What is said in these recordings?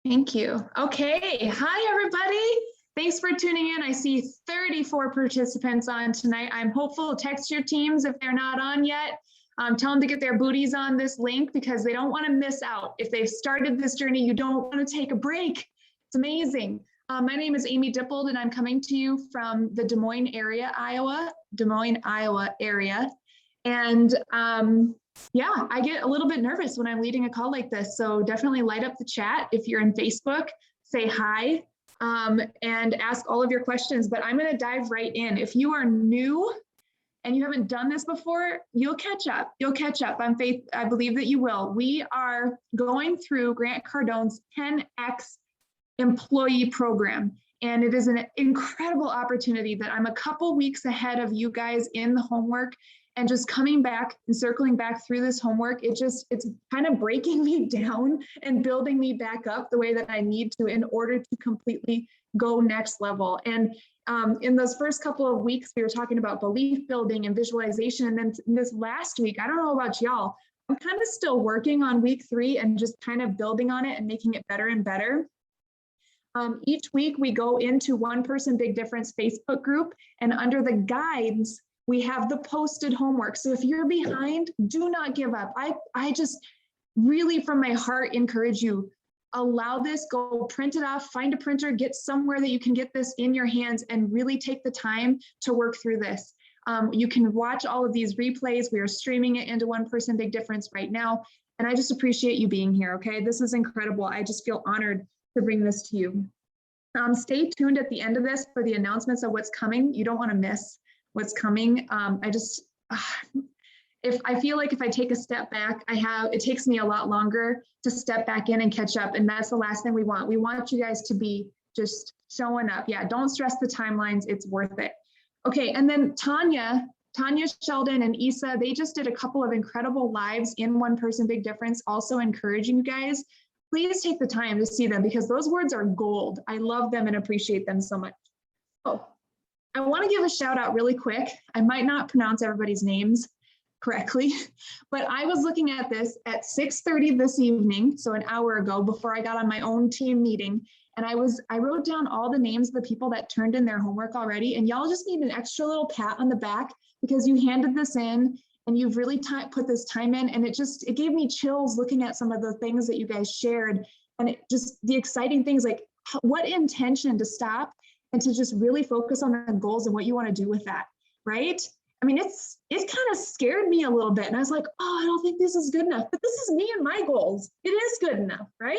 Thank you. Okay. Hi, everybody. Thanks for tuning in. I see 34 participants on tonight. I'm hopeful. Text your teams if they're not on yet. Tell them to get their booties on this link because they don't want to miss out. If they've started this journey, you don't want to take a break. It's amazing. My name is Amy Dippold, and I'm coming to you from the Des Moines, Iowa area. And yeah, I get a little bit nervous when I'm leading a call like this. So definitely light up the chat. If you're in Facebook, say hi and ask all of your questions, but I'm going to dive right in. If you are new and you haven't done this before, you'll catch up. You'll catch up. I believe that you will. We are going through Grant Cardone's 10X employee program. And it is an incredible opportunity that I'm a couple weeks ahead of you guys in the homework. And just coming back and circling back through this homework, it's kind of breaking me down and building me back up the way that I need to in order to completely go next level. And in those first couple of weeks, we were talking about belief building and visualization. And then this last week, I don't know about y'all, I'm kind of still working on week 3 and just kind of building on it and making it better and better. Each week we go into One Person Big Difference Facebook group, and under the guides, we have the posted homework. So if you're behind, do not give up. I just really from my heart encourage you, allow this, go print it off, find a printer, get somewhere that you can get this in your hands and really take the time to work through this. You can watch all of these replays. We are streaming it into One Person Big Difference right now. And I just appreciate you being here, okay? This is incredible. I just feel honored to bring this to you. Stay tuned at the end of this for the announcements of what's coming. You don't want to miss what's coming. If I feel like if I take a step back, it takes me a lot longer to step back in and catch up. And that's the last thing we want. We want you guys to be just showing up. Yeah, don't stress the timelines. It's worth it. Okay, and then Tanya Sheldon and Isa, they just did a couple of incredible lives in One Person Big Difference, also encouraging you guys. Please take the time to see them because those words are gold. I love them and appreciate them so much. Oh, I want to give a shout out really quick. I might not pronounce everybody's names correctly, but I was looking at this at 6:30 this evening, so an hour ago before I got on my own team meeting, and I wrote down all the names of the people that turned in their homework already, and y'all just need an extra little pat on the back because you handed this in and you've really put this time in, and it gave me chills looking at some of the things that you guys shared, and the exciting things like what intention to stop and to just really focus on the goals and what you want to do with that, right? I mean, it kind of scared me a little bit. And I was like, oh, I don't think this is good enough, but this is me and my goals. It is good enough, right?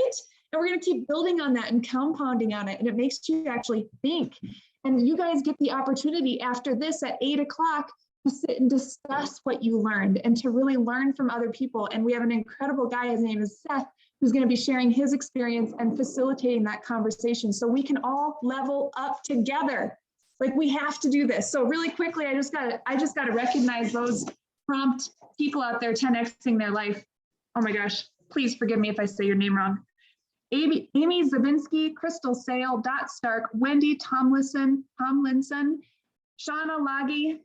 And we're going to keep building on that and compounding on it. And it makes you actually think. And you guys get the opportunity after this at 8 o'clock to sit and discuss what you learned and to really learn from other people. And we have an incredible guy, his name is Seth, who's going to be sharing his experience and facilitating that conversation so we can all level up together. Like we have to do this. So really quickly, I just got to recognize those prompt people out there 10Xing their life. Oh my gosh, please forgive me if I say your name wrong. Amy Zabinski, Crystal Sale, Dot Stark, Wendy Tomlinson, Shauna Laggy,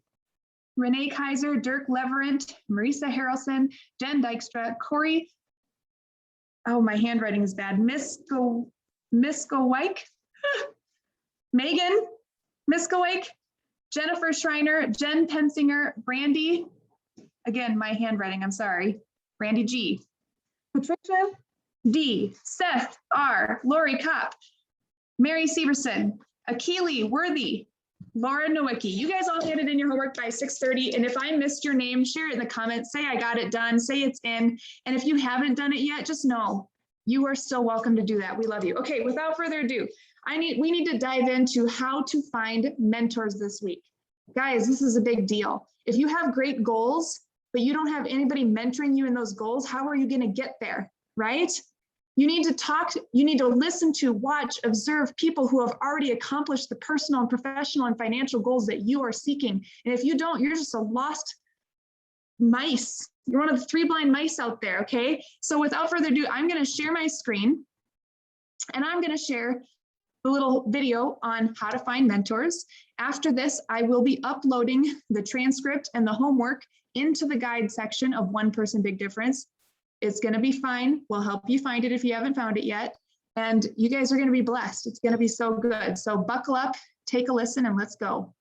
Renee Kaiser, Dirk Leverant, Marisa Harrelson, Jen Dykstra, Corey, oh, my handwriting is bad, Miskowike, Megan Miskowike, Jennifer Schreiner, Jen Pensinger, Brandy, again, my handwriting, I'm sorry, Brandy G, Patricia D, Seth R, Lori Kopp, Mary Severson, Akili Worthy, Laura Nowicki. You guys all had it in your homework by 6:30. And if I missed your name, share it in the comments, say I got it done, say it's in. And if you haven't done it yet, just know you are still welcome to do that. We love you. Okay, without further ado, we need to dive into how to find mentors this week. Guys, this is a big deal. If you have great goals, but you don't have anybody mentoring you in those goals, how are you going to get there, right? You need to talk, you need to listen to, watch, observe people who have already accomplished the personal and professional and financial goals that you are seeking. And if you don't, you're just a lost mice. You're one of the 3 blind mice out there, okay? So without further ado, I'm going to share my screen and I'm going to share the little video on how to find mentors. After this, I will be uploading the transcript and the homework into the guide section of One Person Big Difference. It's going to be fine. We'll help you find it if you haven't found it yet. And you guys are going to be blessed. It's going to be so good. So buckle up, take a listen, and let's go.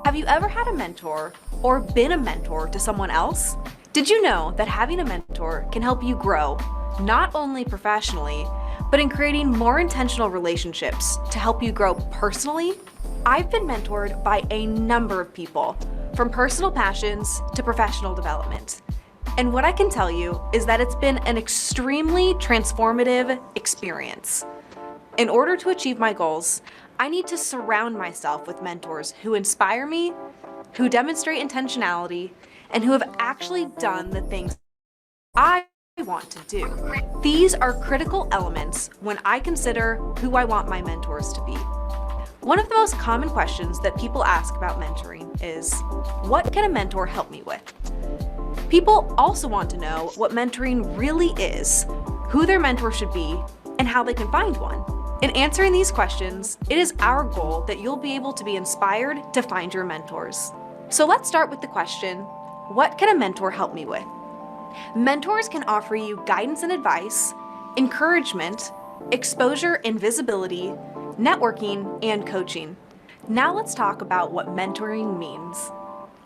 Have you ever had a mentor or been a mentor to someone else? Did you know that having a mentor can help you grow, not only professionally, but in creating more intentional relationships to help you grow personally? I've been mentored by a number of people, from personal passions to professional development. And what I can tell you is that it's been an extremely transformative experience. In order to achieve my goals, I need to surround myself with mentors who inspire me, who demonstrate intentionality, and who have actually done the things I want to do. These are critical elements when I consider who I want my mentors to be. One of the most common questions that people ask about mentoring is, what can a mentor help me with? People also want to know what mentoring really is, who their mentor should be, and how they can find one. In answering these questions, it is our goal that you'll be able to be inspired to find your mentors. So let's start with the question, what can a mentor help me with? Mentors can offer you guidance and advice, encouragement, exposure and visibility, networking, and coaching. Now let's talk about what mentoring means.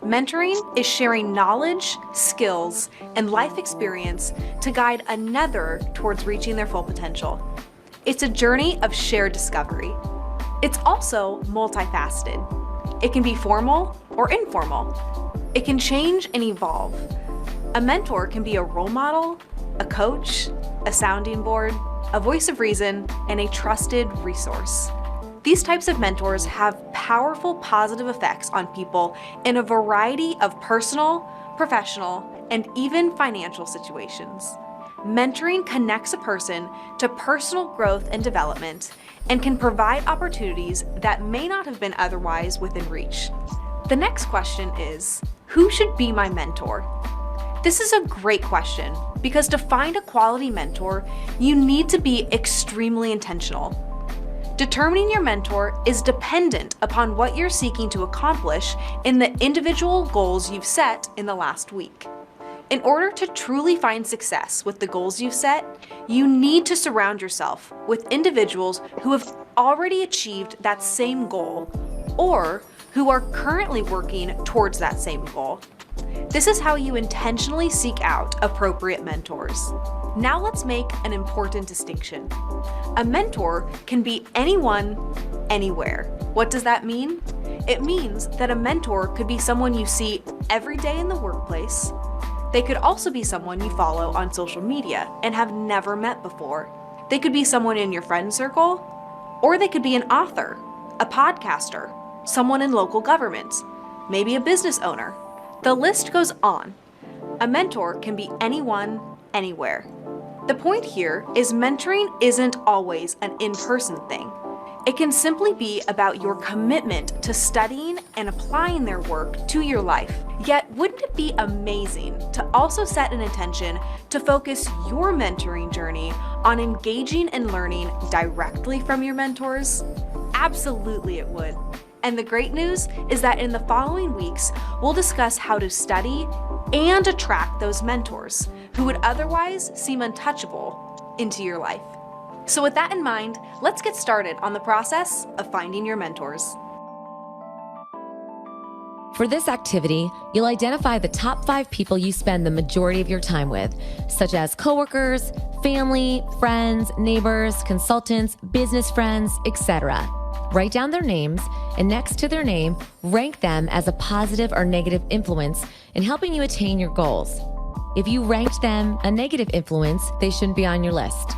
Mentoring is sharing knowledge, skills, and life experience to guide another towards reaching their full potential. It's a journey of shared discovery. It's also multifaceted. It can be formal or informal. It can change and evolve. A mentor can be a role model, a coach, a sounding board, a voice of reason, and a trusted resource. These types of mentors have powerful positive effects on people in a variety of personal, professional, and even financial situations. Mentoring connects a person to personal growth and development and can provide opportunities that may not have been otherwise within reach. The next question is, who should be my mentor? This is a great question because to find a quality mentor, you need to be extremely intentional. Determining your mentor is dependent upon what you're seeking to accomplish in the individual goals you've set in the last week. In order to truly find success with the goals you've set, you need to surround yourself with individuals who have already achieved that same goal or who are currently working towards that same goal. This is how you intentionally seek out appropriate mentors. Now let's make an important distinction. A mentor can be anyone, anywhere. What does that mean? It means that a mentor could be someone you see every day in the workplace. They could also be someone you follow on social media and have never met before. They could be someone in your friend circle, or they could be an author, a podcaster, someone in local government, maybe a business owner. The list goes on. A mentor can be anyone, anywhere. The point here is mentoring isn't always an in-person thing. It can simply be about your commitment to studying and applying their work to your life. Yet, wouldn't it be amazing to also set an intention to focus your mentoring journey on engaging and learning directly from your mentors? Absolutely it would. And the great news is that in the following weeks, we'll discuss how to study and attract those mentors who would otherwise seem untouchable into your life. So with that in mind, let's get started on the process of finding your mentors. For this activity, you'll identify the top 5 people you spend the majority of your time with, such as coworkers, family, friends, neighbors, consultants, business friends, etc. Write down their names, and next to their name, rank them as a positive or negative influence in helping you attain your goals. If you ranked them a negative influence, they shouldn't be on your list.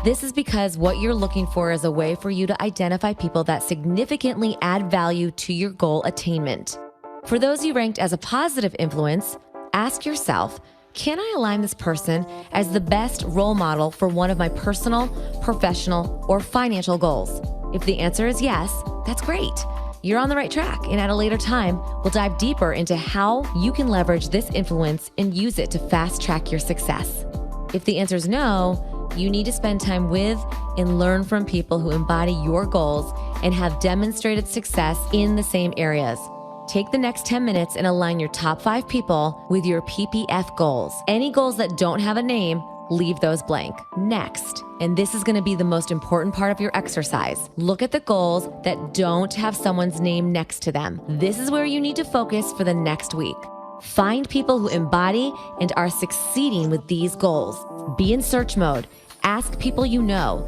This is because what you're looking for is a way for you to identify people that significantly add value to your goal attainment. For those you ranked as a positive influence, ask yourself, can I align this person as the best role model for one of my personal, professional, or financial goals? If the answer is yes, that's great. You're on the right track, and at a later time, we'll dive deeper into how you can leverage this influence and use it to fast track your success. If the answer is no, You need to spend time with and learn from people who embody your goals and have demonstrated success in the same areas. Take the next 10 minutes and align your top 5 people with your PPF goals. Any goals that don't have a name, leave those blank. Next, and this is going to be the most important part of your exercise, look at the goals that don't have someone's name next to them. This is where you need to focus for the next week. Find people who embody and are succeeding with these goals. Be in search mode. Ask people you know.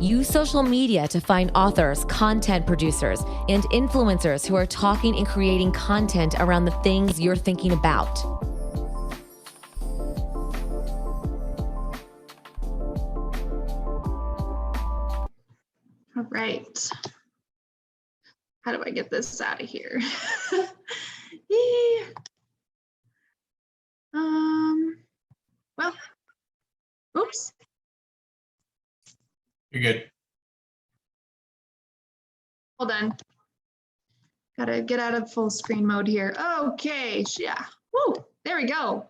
Use social media to find authors, content producers, and influencers who are talking and creating content around the things you're thinking about. All right. How do I get this out of here? Well, oops. You're good. Hold on. Gotta get out of full screen mode here. Okay, yeah. Woo, there we go.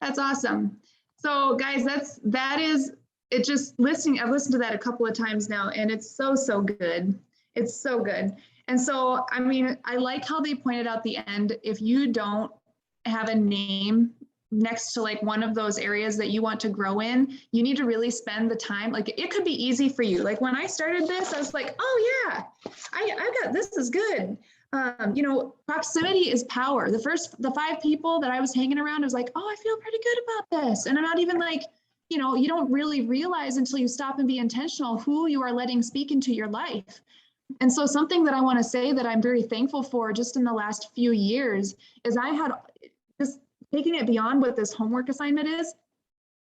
That's awesome. So guys, that is it. Just listening, I've listened to that a couple of times now, and it's so good. It's so good. And so, I mean, I like how they pointed out the end. If you don't have a name next to like one of those areas that you want to grow in, you need to really spend the time. Like it could be easy for you. Like when I started this, I was like, oh yeah, I got, this is good. You know, proximity is power. The 5 people that I was hanging around, I was like, oh, I feel pretty good about this. And I'm not even like, you know, you don't really realize until you stop and be intentional who you are letting speak into your life. And so something that I want to say that I'm very thankful for just in the last few years is I had just taking it beyond what this homework assignment is.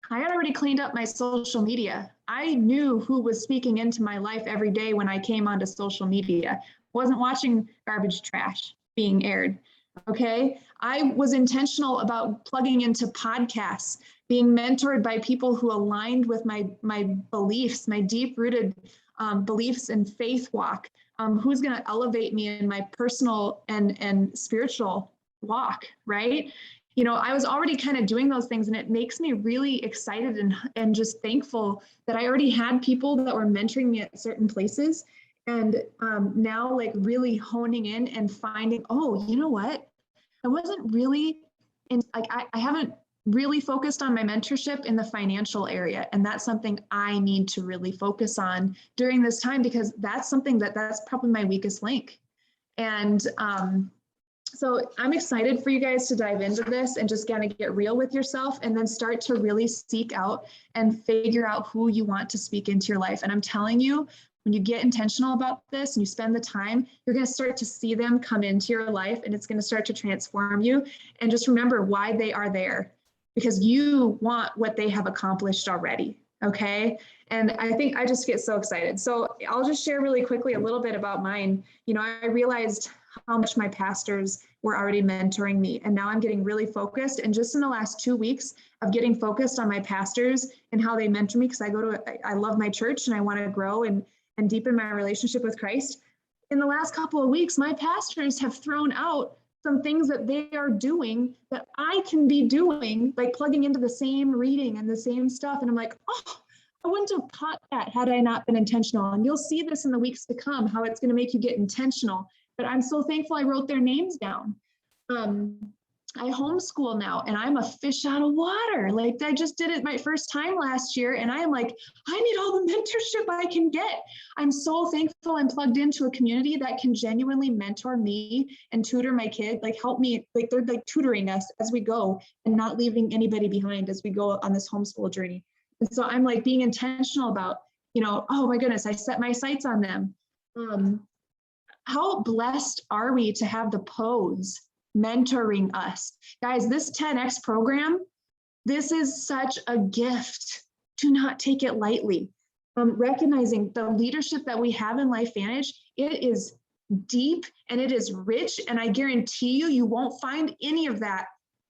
I had already cleaned up my social media. I knew who was speaking into my life every day when I came onto social media. Wasn't watching garbage trash being aired. Okay. I was intentional about plugging into podcasts, being mentored by people who aligned with my beliefs, my deep rooted beliefs and faith walk, who's going to elevate me in my personal and spiritual walk, right? You know, I was already kind of doing those things, and it makes me really excited and just thankful that I already had people that were mentoring me at certain places. And now like really honing in and finding, oh, you know what? I wasn't really I haven't really focused on my mentorship in the financial area. And that's something I need to really focus on during this time, because that's something that's probably my weakest link. And so I'm excited for you guys to dive into this and just kind of get real with yourself and then start to really seek out and figure out who you want to speak into your life. And I'm telling you, when you get intentional about this and you spend the time, you're going to start to see them come into your life, and it's going to start to transform you. And just remember why they are there, because you want what they have accomplished already. Okay. And I think I just get so excited. So I'll just share really quickly a little bit about mine. You know, I realized how much my pastors were already mentoring me. And now I'm getting really focused. And just in the last 2 weeks of getting focused on my pastors and how they mentor me, because I love my church and I want to grow and deepen my relationship with Christ. In the last couple of weeks, my pastors have thrown out some things that they are doing that I can be doing, like plugging into the same reading and the same stuff. And I'm like, oh, I wouldn't have caught that had I not been intentional. And you'll see this in the weeks to come, how it's going to make you get intentional. But I'm so thankful I wrote their names down. I homeschool now, and I'm a fish out of water. Like I just did it my first time last year, and I am like, I need all the mentorship I can get. I'm so thankful I'm plugged into a community that can genuinely mentor me and tutor my kid, like help me, like they're like tutoring us as we go and not leaving anybody behind as we go on this homeschool journey. And so I'm like being intentional about, you know, oh my goodness, I set my sights on them. How blessed are we to have the Poes mentoring us? Guys, this 10X program, this is such a gift. Do not take it lightly. Recognizing the leadership that we have in Lifevantage, it is deep and it is rich. And I guarantee you, you won't find any of that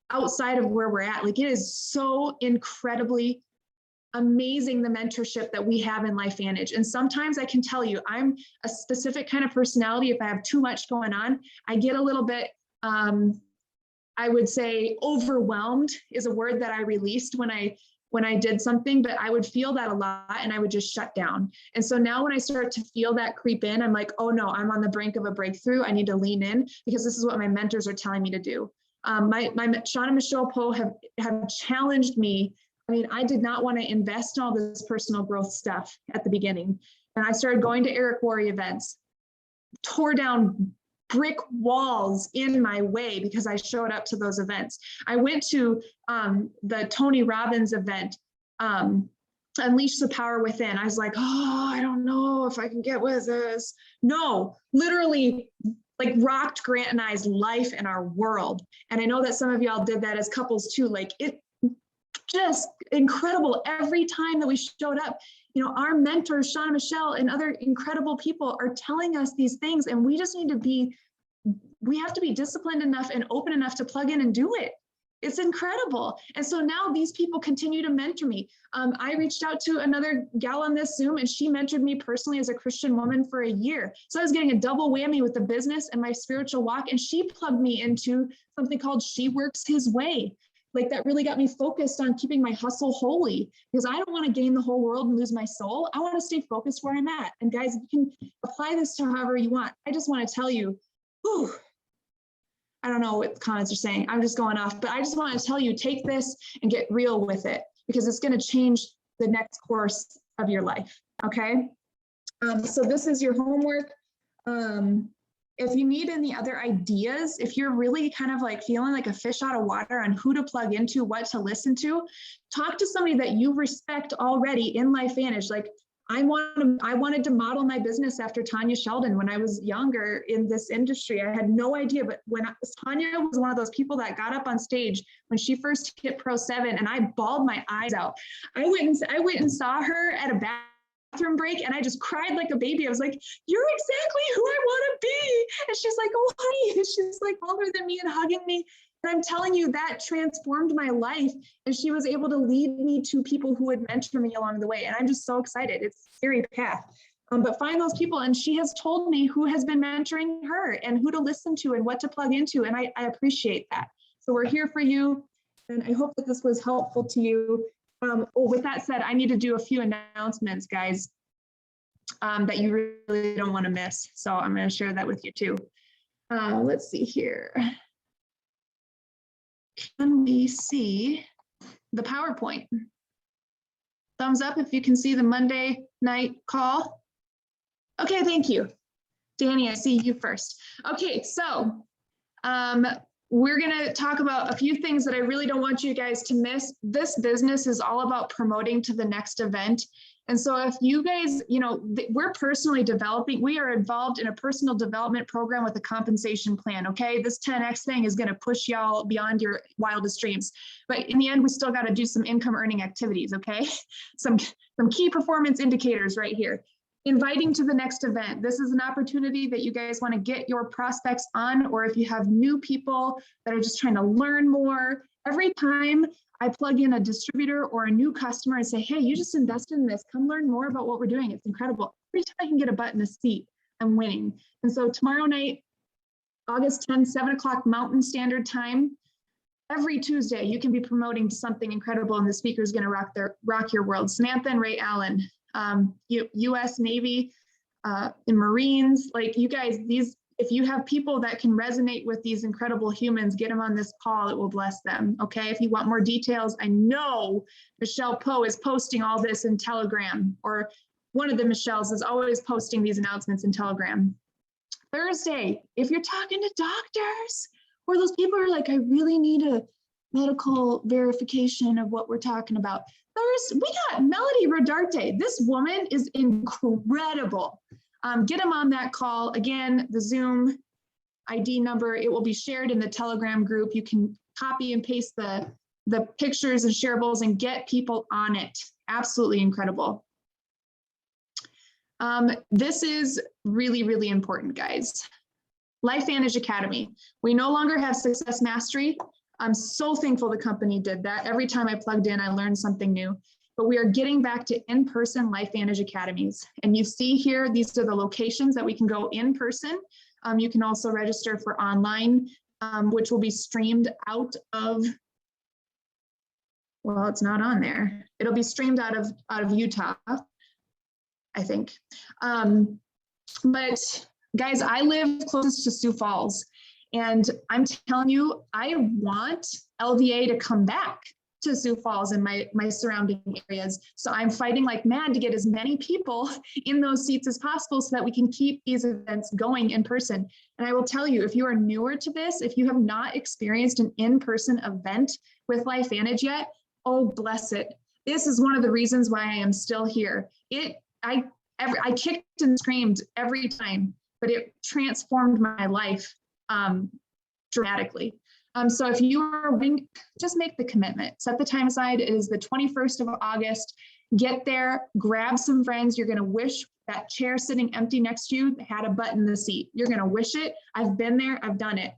outside of where we're at. Like it is so incredibly amazing, the mentorship that we have in Lifevantage. And sometimes I can tell you, I'm a specific kind of personality. If I have too much going on, I get a little bit, I would say overwhelmed is a word that I released when I when I did something, but I would feel that a lot and I would just shut down. And so now when I start to feel that creep in, I'm like, oh no, I'm on the brink of a breakthrough. I need to lean in because this is what my mentors are telling me to do. My Sean and Michelle Poe have challenged me. I mean, I did not want to invest in all this personal growth stuff at the beginning. And I started going to Eric Worre events, tore down brick walls in my way because I showed up to those events. I went to the Tony Robbins event, Unleash the Power Within. I was like, oh, I don't know if I can get with this. No, literally like rocked Grant and I's life and our world. And I know that some of y'all did that as couples too. Like it just incredible. Every time that we showed up, you know, our mentors, Sean and Michelle and other incredible people are telling us these things, and we just need to be, we have to be disciplined enough and open enough to plug in and do it. It's incredible. And so now these people continue to mentor me. I reached out to another gal on this Zoom and she mentored me personally as a Christian woman for a year. So I was getting a double whammy with the business and my spiritual walk. And she plugged me into something called She Works His Way. Like that really got me focused on keeping my hustle holy, because I don't want to gain the whole world and lose my soul. I want to stay focused where I'm at. And guys, you can apply this to however you want. I just want to tell you, whew, I don't know what the comments are saying. I'm just going off, but I just want to tell you, take this and get real with it, because it's going to change the next course of your life. Okay. So this is your homework. If you need any other ideas, if you're really kind of like feeling like a fish out of water on who to plug into, what to listen to, talk to somebody that you respect already in Lifevantage. Like I wanted to model my business after Tanya Sheldon when I was younger in this industry. I had no idea, but when Tanya was one of those people that got up on stage when she first hit Pro 7, and I bawled my eyes out. I went and saw her at a bathroom break, and I just cried like a baby. I was like, "You're exactly who I want to be." And she's like, "Oh, honey," and she's like older than me and hugging me. And I'm telling you, that transformed my life. And she was able to lead me to people who would mentor me along the way. And I'm just so excited. It's a scary path. But find those people. And she has told me who has been mentoring her and who to listen to and what to plug into. And I appreciate that. So we're here for you. And I hope that this was helpful to you. With that said, I need to do a few announcements, guys, that you really don't want to miss. So I'm going to share that with you too. Let's see here. Can we see the PowerPoint? Thumbs up if you can see the Monday night call. Okay, thank you. Danny, I see you first. Okay, so we're gonna talk about a few things that I really don't want you guys to miss. This business is all about promoting to the next event. And so if you guys, you know, we're personally developing, we are involved in a personal development program with a compensation plan, okay? This 10X thing is gonna push y'all beyond your wildest dreams. But in the end, we still gotta do some income earning activities, okay? Some key performance indicators right here. Inviting to the next event. This is an opportunity that you guys wanna get your prospects on, or if you have new people that are just trying to learn more. Every time I plug in a distributor or a new customer and say, hey, you just invested in this, come learn more about what we're doing. It's incredible. Every time I can get a butt in a seat, I'm winning. And so tomorrow night, August 10th, 7 o'clock Mountain Standard Time, every Tuesday, you can be promoting something incredible, and the speaker is going to rock your world. Samantha and Ray Allen, U.S. Navy, in Marines, like you guys, if you have people that can resonate with these incredible humans, get them on this call, it will bless them, okay? If you want more details, I know Michelle Poe is posting all this in Telegram, or one of the Michelles is always posting these announcements in Telegram. Thursday, if you're talking to doctors, or those people are like, I really need a medical verification of what we're talking about. Thursday, we got Melody Rodarte. This woman is incredible. Get them on that call. Again, the Zoom ID number, it will be shared in the Telegram group. You can copy and paste the pictures and shareables and get people on it. Absolutely incredible. This is really, really important, guys. Lifevantage Academy. We no longer have Success Mastery. I'm so thankful the company did that. Every time I plugged in, I learned something new. But we are getting back to in-person Lifevantage Academies. And you see here, these are the locations that we can go in person. You can also register for online, which will be streamed out of Well, it's not on there. It'll be streamed out of Utah, I think. But guys, I live closest to Sioux Falls, and I'm telling you, I want LVA to come back to Sioux Falls and my surrounding areas. So I'm fighting like mad to get as many people in those seats as possible so that we can keep these events going in person. And I will tell you, if you are newer to this, if you have not experienced an in-person event with Lifevantage yet, oh, bless it. This is one of the reasons why I am still here. I kicked and screamed every time, but it transformed my life dramatically. So if you are willing, just make the commitment. Set the time aside. It is the 21st of August. Get there, grab some friends. You're going to wish that chair sitting empty next to you had a butt in the seat. You're going to wish it. I've been there. I've done it.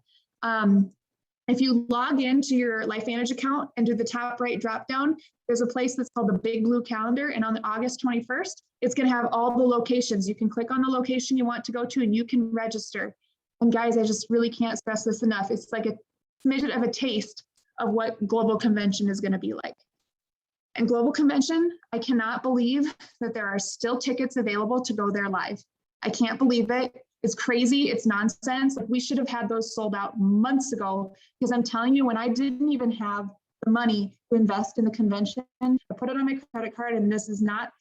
If you log into your Lifevantage account and do the top right drop down, there's a place that's called the Big Blue Calendar. And on the August 21st, it's going to have all the locations. You can click on the location you want to go to and you can register. And guys, I just really can't stress this enough. It's like a smidget of a taste of what Global Convention is going to be like. And Global Convention, I cannot believe that there are still tickets available to go there live. I can't believe it. It's crazy. It's nonsense. Like, we should have had those sold out months ago, because I'm telling you, when I didn't even have the money to invest in the convention, I put it on my credit card, and this is not,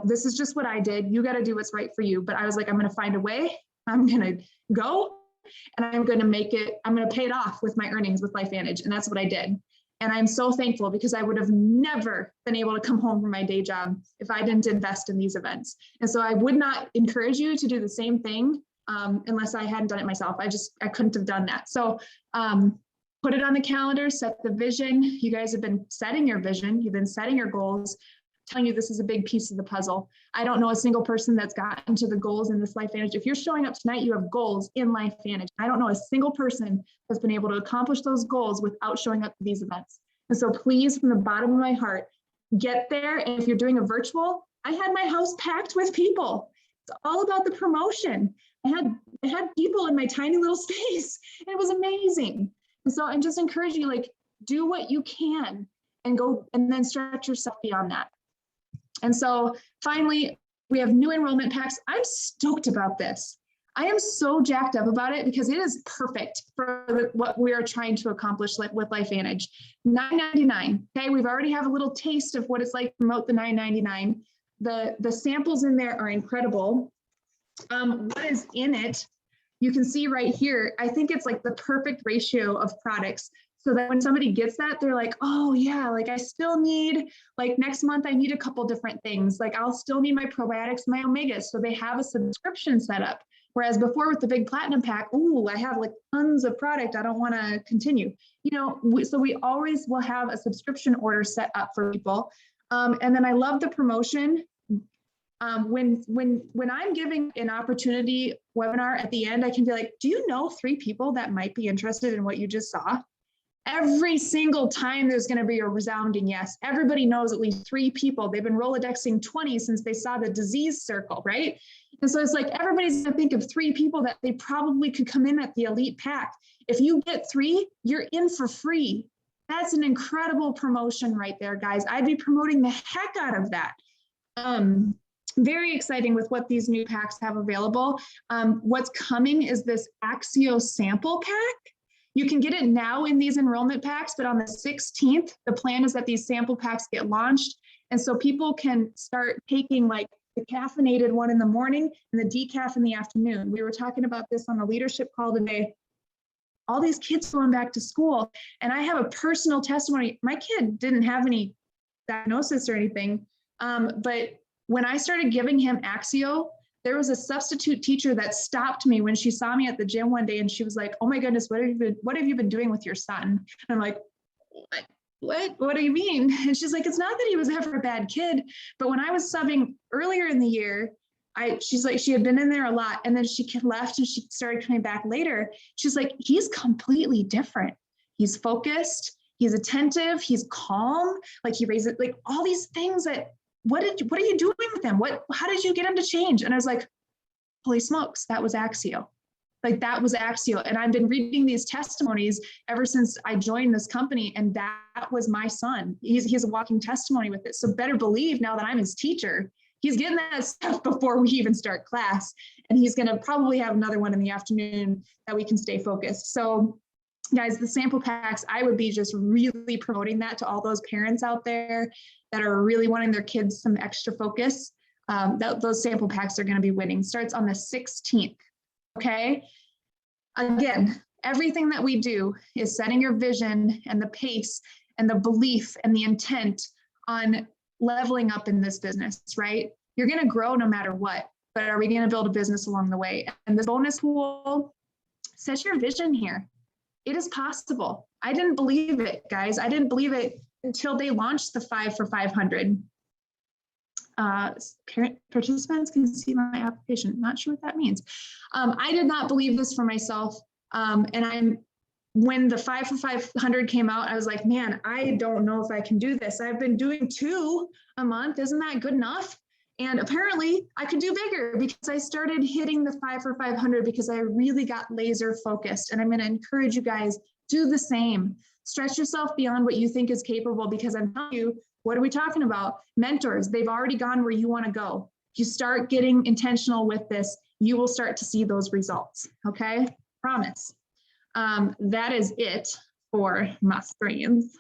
this is just what I did. You got to do what's right for you. But I was like, I'm going to find a way. I'm going to go. And I'm going to I'm going to pay it off with my earnings with Lifevantage. And that's what I did. And I'm so thankful, because I would have never been able to come home from my day job if I didn't invest in these events. And so I would not encourage you to do the same thing unless I hadn't done it myself. I couldn't have done that. So put it on the calendar, set the vision. You guys have been setting your vision. You've been setting your goals. Telling you this is a big piece of the puzzle. I don't know a single person that's gotten to the goals in this Lifevantage. If you're showing up tonight, you have goals in Lifevantage. I don't know a single person that's been able to accomplish those goals without showing up to these events. And so please, from the bottom of my heart, get there. And if you're doing a virtual, I had my house packed with people. It's all about the promotion. I had people in my tiny little space, and it was amazing. And so I'm just encouraging you, like, do what you can and go, and then stretch yourself beyond that. And so finally, we have new enrollment packs. I'm stoked about this. I am so jacked up about it, because it is perfect for what we are trying to accomplish with Lifevantage. $9.99. Okay, we've already have a little taste of what it's like to promote the $9.99. The samples in there are incredible. What is in it? You can see right here. I think it's like the perfect ratio of products, so that when somebody gets that, they're like, oh yeah, like I still need, like next month I need a couple different things. Like I'll still need my probiotics, my omegas. So they have a subscription set up. Whereas before with the big platinum pack, oh, I have like tons of product. I don't want to continue. So we always will have a subscription order set up for people. And then I love the promotion. When I'm giving an opportunity webinar at the end, I can be like, do you know 3 people that might be interested in what you just saw? Every single time there's going to be a resounding yes. Everybody knows at least 3 people. They've been Rolodexing 20 since they saw the disease circle, right? And so it's like everybody's going to think of 3 people that they probably could come in at the elite pack. If you get 3, you're in for free. That's an incredible promotion right there, guys. I'd be promoting the heck out of that. Very exciting with what these new packs have available. What's coming is this Axio sample pack. You can get it now in these enrollment packs, but on the 16th, the plan is that these sample packs get launched. And so people can start taking like the caffeinated one in the morning and the decaf in the afternoon. We were talking about this on the leadership call today. All these kids going back to school, and I have a personal testimony. My kid didn't have any diagnosis or anything, but when I started giving him Axio, there was a substitute teacher that stopped me when she saw me at the gym one day, and she was like, oh my goodness, what have you been doing with your son? And I'm like, what do you mean? And she's like, it's not that he was ever a bad kid, but when I was subbing earlier in the year, she's like, she had been in there a lot, and then she left and she started coming back later. She's like, he's completely different. He's focused, he's attentive, he's calm, like he raises, like all these things that, what are you doing with him? How did you get him to change? And I was like, holy smokes, that was Axio. Like that was Axio. And I've been reading these testimonies ever since I joined this company. And that was my son. He's a walking testimony with it. So better believe now that I'm his teacher, he's getting that stuff before we even start class. And he's going to probably have another one in the afternoon that we can stay focused. So guys, the sample packs, I would be just really promoting that to all those parents out there that are really wanting their kids some extra focus. Those sample packs are going to be winning. Starts on the 16th. Okay. Again, everything that we do is setting your vision and the pace and the belief and the intent on leveling up in this business, right? You're going to grow no matter what, but are we going to build a business along the way? And this bonus pool, set your vision here. It is possible. I didn't believe it, guys. I didn't believe it until they launched the 5 for 500. Participants can see my application. Not sure what that means. I did not believe this for myself. When the 5 for 500 came out, I was like, man, I don't know if I can do this. I've been doing 2 a month. Isn't that good enough? And apparently I could do bigger because I started hitting the 5 for 500 because I really got laser focused. And I'm going to encourage you guys, do the same. Stretch yourself beyond what you think is capable, because I'm telling you, what are we talking about? Mentors, they've already gone where you want to go. If you start getting intentional with this, you will start to see those results. Okay, promise. That is it for my screens.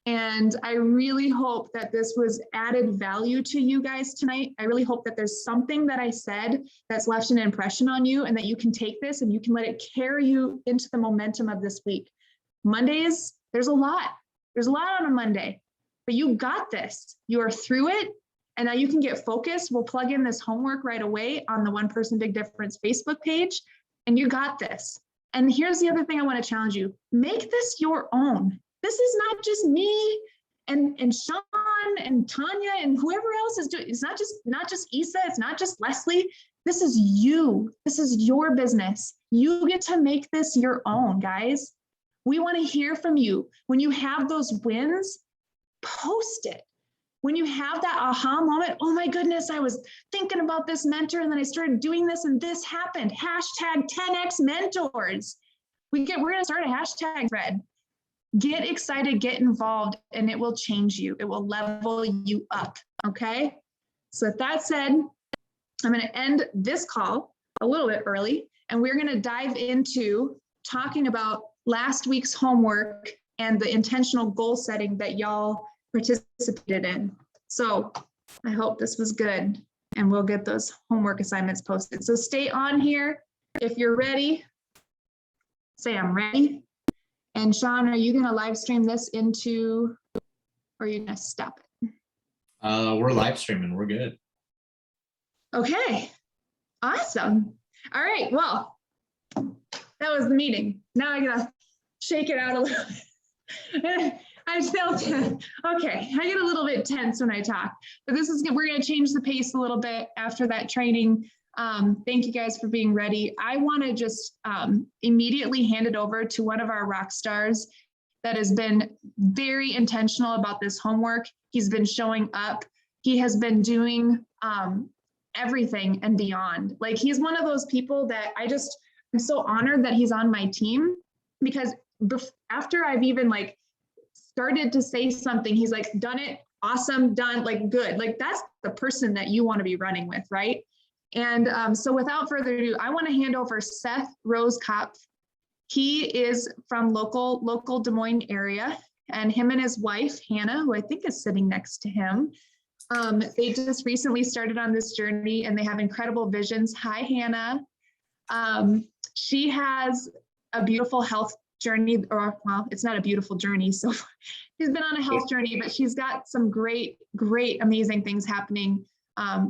And I really hope that this was added value to you guys tonight. I really hope that there's something that I said that's left an impression on you, and that you can take this and you can let it carry you into the momentum of this week. Mondays, there's a lot. There's a lot on a Monday, but you got this. You are through it. And now you can get focused. We'll plug in this homework right away on the One Person Big Difference Facebook page, and you got this. And here's the other thing I want to challenge you. Make this your own. This is not just me and Sean and Tanya and whoever else is doing. It's not just Isa. It's not just Leslie. This is you. This is your business. You get to make this your own, guys. We want to hear from you. When you have those wins, post it. When you have that aha moment, oh my goodness, I was thinking about this mentor and then I started doing this and this happened. Hashtag 10X mentors. We're going to start a hashtag thread. Get excited, get involved, and it will change you. It will level you up, okay? So with that said, I'm going to end this call a little bit early, and we're going to dive into talking about last week's homework and the intentional goal setting that y'all participated in. So I hope this was good, and we'll get those homework assignments posted. So stay on here. If you're ready, say I'm ready. And Sean, are you going to live stream this into, or are you going to stop it? We're live streaming. We're good. Okay, awesome. All right, well, that was the meeting. Now I got to shake it out a little bit. I still, okay, I get a little bit tense when I talk, but we're going to change the pace a little bit after that training. Thank you guys for being ready. I want to just immediately hand it over to one of our rock stars that has been very intentional about this homework. He's been showing up. He has been doing everything and beyond. Like, he's one of those people that I'm so honored that he's on my team, because after I've even started to say something, he's like, done it, awesome, done, good. That's the person that you want to be running with, right? And so without further ado, I want to hand over Seth Kopp. He is from local Des Moines area, and him and his wife, Hannah, who I think is sitting next to him, they just recently started on this journey, and they have incredible visions. Hi, Hannah. She has a beautiful health journey, or well, it's not a beautiful journey. So she's been on a health journey, but she's got some great, amazing things happening,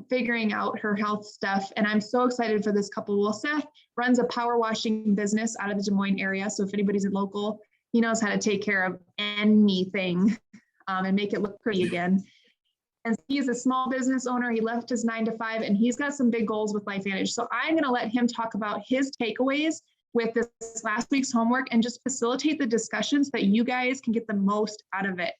figuring out her health stuff. And I'm so excited for this couple. Well, Seth runs a power washing business out of the Des Moines area. So if anybody's in local, he knows how to take care of anything and make it look pretty again. And he's a small business owner. He left his 9-to-5, and he's got some big goals with Lifevantage. So I'm going to let him talk about his takeaways with this last week's homework and just facilitate the discussions that you guys can get the most out of it.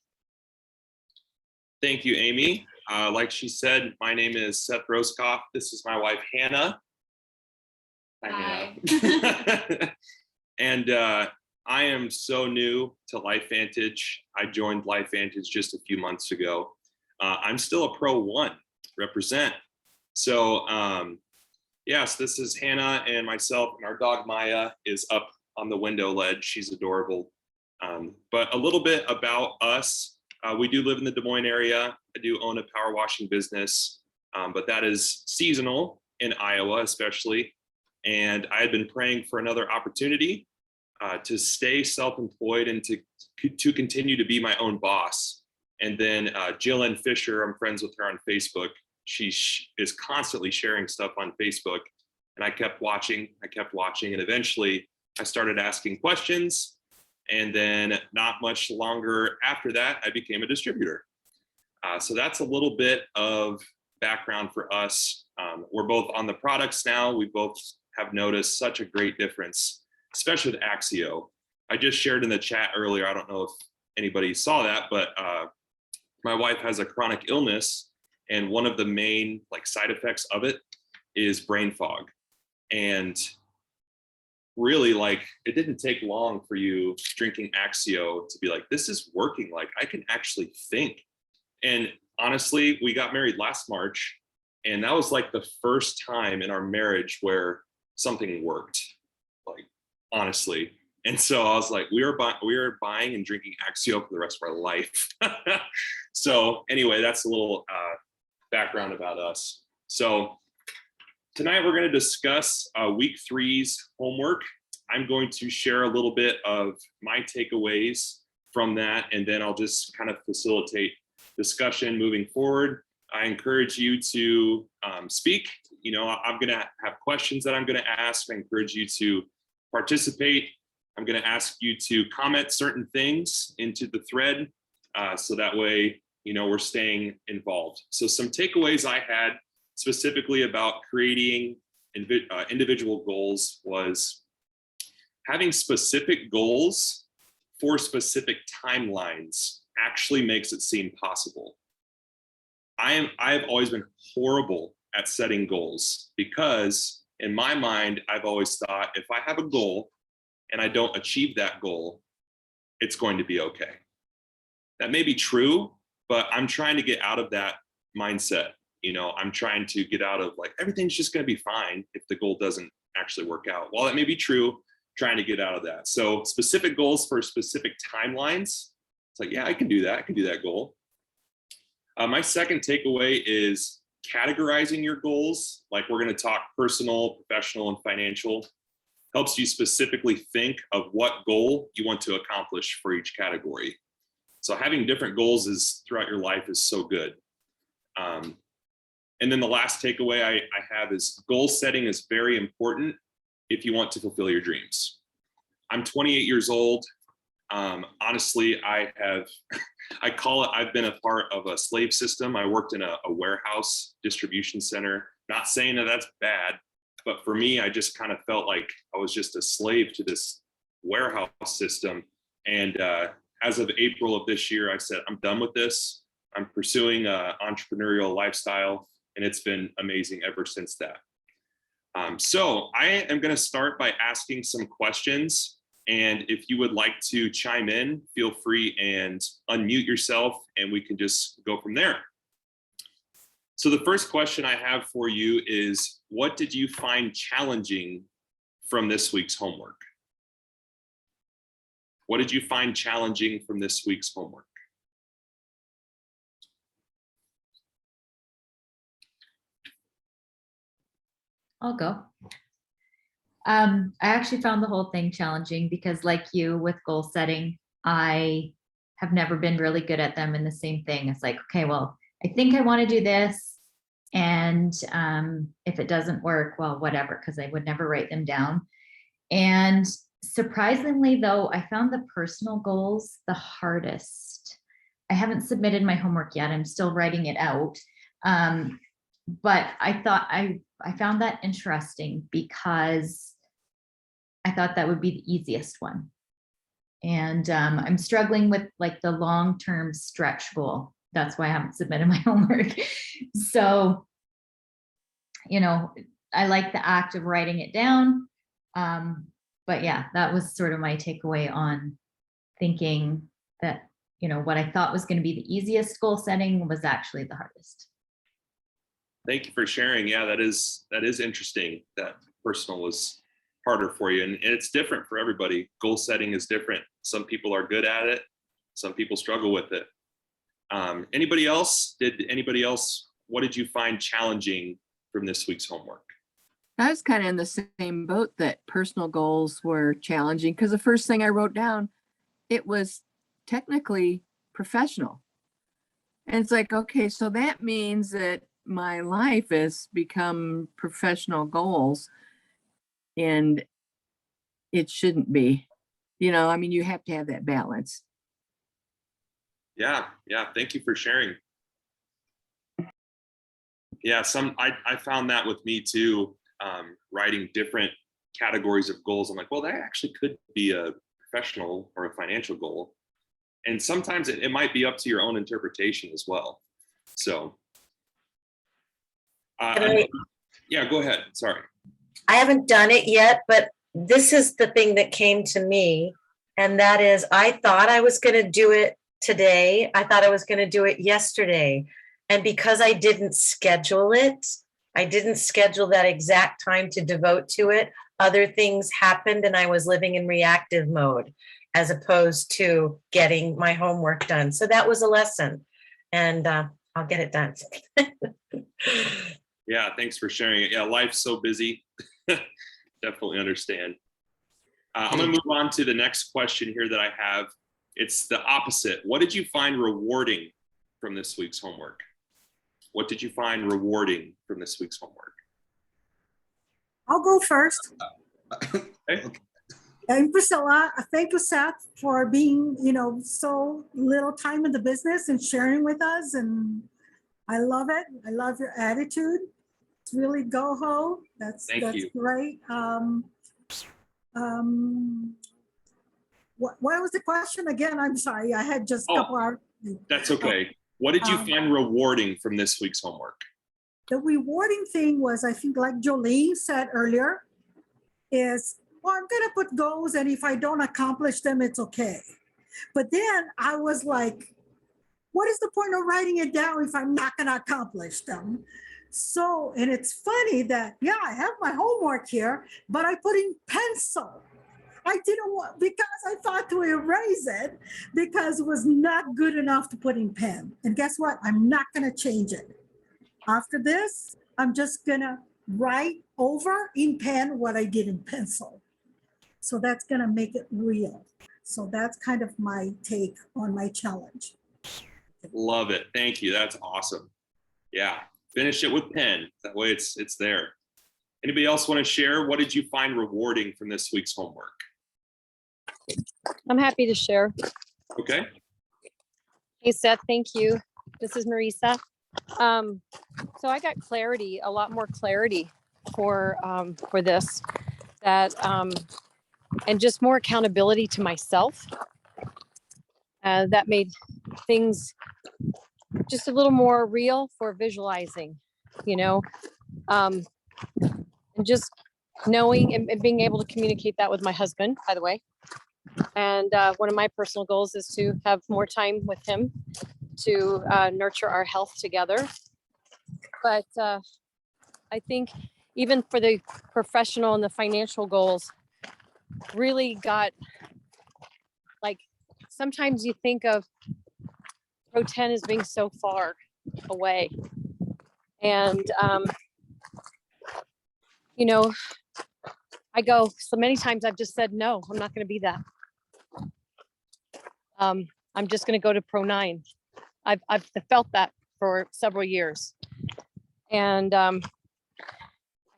Thank you, Amy. Like she said, my name is Seth Kopp. This is my wife, Hannah. Hi. And I am so new to Lifevantage. I joined Lifevantage just a few months ago. I'm still a Pro 1, represent. So yes, this is Hannah and myself, and our dog Maya is up on the window ledge. She's adorable. But a little bit about us. We do live in the Des Moines area. I do own a power washing business, but that is seasonal in Iowa, especially. And I had been praying for another opportunity to stay self-employed and to continue to be my own boss. And then Jillian Fisher, I'm friends with her on Facebook. She is constantly sharing stuff on Facebook. And I kept watching, and eventually I started asking questions. And then not much longer after that, I became a distributor. So that's a little bit of background for us. We're both on the products now. We both have noticed such a great difference, especially with Axio. I just shared in the chat earlier, I don't know if anybody saw that, but my wife has a chronic illness, and one of the main side effects of it is brain fog. And really, it didn't take long for you drinking Axio to be like, this is working. I can actually think. And honestly, we got married last March, and that was the first time in our marriage where something worked, honestly. And so I was like, we are buying and drinking Axio for the rest of our life. So anyway, that's a little background about us. So tonight we're going to discuss week 3's homework. I'm going to share a little bit of my takeaways from that, and then I'll just kind of facilitate discussion moving forward. I encourage you to speak. I'm going to have questions that I'm going to ask. I encourage you to participate. I'm going to ask you to comment certain things into the thread, so that way, we're staying involved. So some takeaways I had specifically about creating individual goals was having specific goals for specific timelines actually makes it seem possible. I've always been horrible at setting goals because in my mind, I've always thought if I have a goal and I don't achieve that goal, it's going to be okay. That may be true, but I'm trying to get out of that mindset. I'm trying to get out of everything's just going to be fine if the goal doesn't actually work out. While that may be true, trying to get out of that. So specific goals for specific timelines. It's yeah, I can do that. I can do that goal. My second takeaway is categorizing your goals. We're going to talk personal, professional, and financial. Helps you specifically think of what goal you want to accomplish for each category. So having different goals throughout your life is so good. And then the last takeaway I have is goal setting is very important if you want to fulfill your dreams. I'm 28 years old. Honestly, I've been a part of a slave system. I worked in a warehouse distribution center. Not saying that that's bad, but for me, I just kind of felt like I was just a slave to this warehouse system. And as of April of this year, I said, I'm done with this. I'm pursuing an entrepreneurial lifestyle, and it's been amazing ever since that. So I am going to start by asking some questions. And if you would like to chime in, feel free and unmute yourself, and we can just go from there. So the first question I have for you is, what did you find challenging from this week's homework? What did you find challenging from this week's homework? I'll go. I actually found the whole thing challenging because, like you with goal setting, I have never been really good at them. And the same thing, it's okay, well, I think I want to do this. And if it doesn't work, well, whatever, because I would never write them down. And surprisingly, though, I found the personal goals the hardest. I haven't submitted my homework yet. I'm still writing it out. But I thought I found that interesting because I thought that would be the easiest one. And I'm struggling with the long-term stretch goal. That's why I haven't submitted my homework. So, I like the act of writing it down. But yeah, that was sort of my takeaway on thinking that, you know, what I thought was going to be the easiest goal setting was actually the hardest. Thank you for sharing. Yeah, that is interesting that personal was harder for you. And it's different for everybody. Goal setting is different. Some people are good at it. Some people struggle with it. Anybody else? What did you find challenging from this week's homework? I was kind of in the same boat that personal goals were challenging because the first thing I wrote down, it was technically professional. And it's like, okay, so that means that my life has become professional goals and it shouldn't be, you know, I mean, you have to have that balance. Yeah. Thank you for sharing. Yeah, I found that with me too, writing different categories of goals. I'm like, well, that actually could be a professional or a financial goal. And sometimes it might be up to your own interpretation as well. So, yeah, go ahead. Sorry. I haven't done it yet, but this is the thing that came to me. And that is, I thought I was going to do it today. I thought I was going to do it yesterday. And because I didn't schedule it, I didn't schedule that exact time to devote to it. Other things happened and I was living in reactive mode as opposed to getting my homework done. So that was a lesson and I'll get it done. Yeah, thanks for sharing it. Yeah, life's so busy. Definitely understand. I'm going to move on to the next question here that I have. It's the opposite. What did you find rewarding from this week's homework? What did you find rewarding from this week's homework? I'll go first. Okay. And Priscilla, thank you, Seth, for being, you know, so little time in the business and sharing with us. And I love it. I love your attitude. It's really go-ho. That's great. What was the question again? I'm sorry. I had just a couple hours. That's okay. What did you find rewarding from this week's homework? The rewarding thing was, I think, like Jolene said earlier, is, well, I'm going to put goals, and if I don't accomplish them, it's okay. But then I was like, what is the point of writing it down if I'm not going to accomplish them? So, and it's funny that, yeah, I have my homework here, but I put in pencil. I didn't want, because I thought to erase it because it was not good enough to put in pen. And guess what? I'm not going to change it. After this, I'm just going to write over in pen what I did in pencil. So that's going to make it real. So that's kind of my take on my challenge. Love it. Thank you. That's awesome. Yeah. Finish it with pen. That way it's there. Anybody else want to share? What did you find rewarding from this week's homework? I'm happy to share. Okay. Hey, Seth, thank you. This is Marisa. So I got clarity, a lot more clarity for this, that and just more accountability to myself. That made things just a little more real for visualizing, you know, and just knowing and being able to communicate that with my husband, by the way. And one of my personal goals is to have more time with him to nurture our health together. But I think even for the professional and the financial goals, really got, like, sometimes you think of Pro 10 as being so far away. And, you know, I go, so many times I've just said, no, I'm not going to be that. I'm just going to go to Pro 9. I've felt that for several years. And I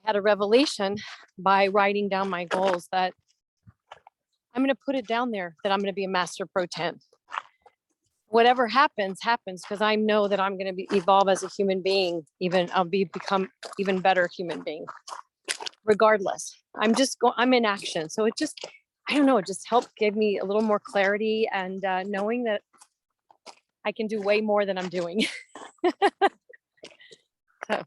had a revelation by writing down my goals that I'm going to put it down there, that I'm going to be a master Pro 10. Whatever happens, happens, because I know that I'm going to evolve as a human being. Become even better human being. Regardless, I'm in action. So it just, I don't know, it just helped give me a little more clarity and knowing that I can do way more than I'm doing. So.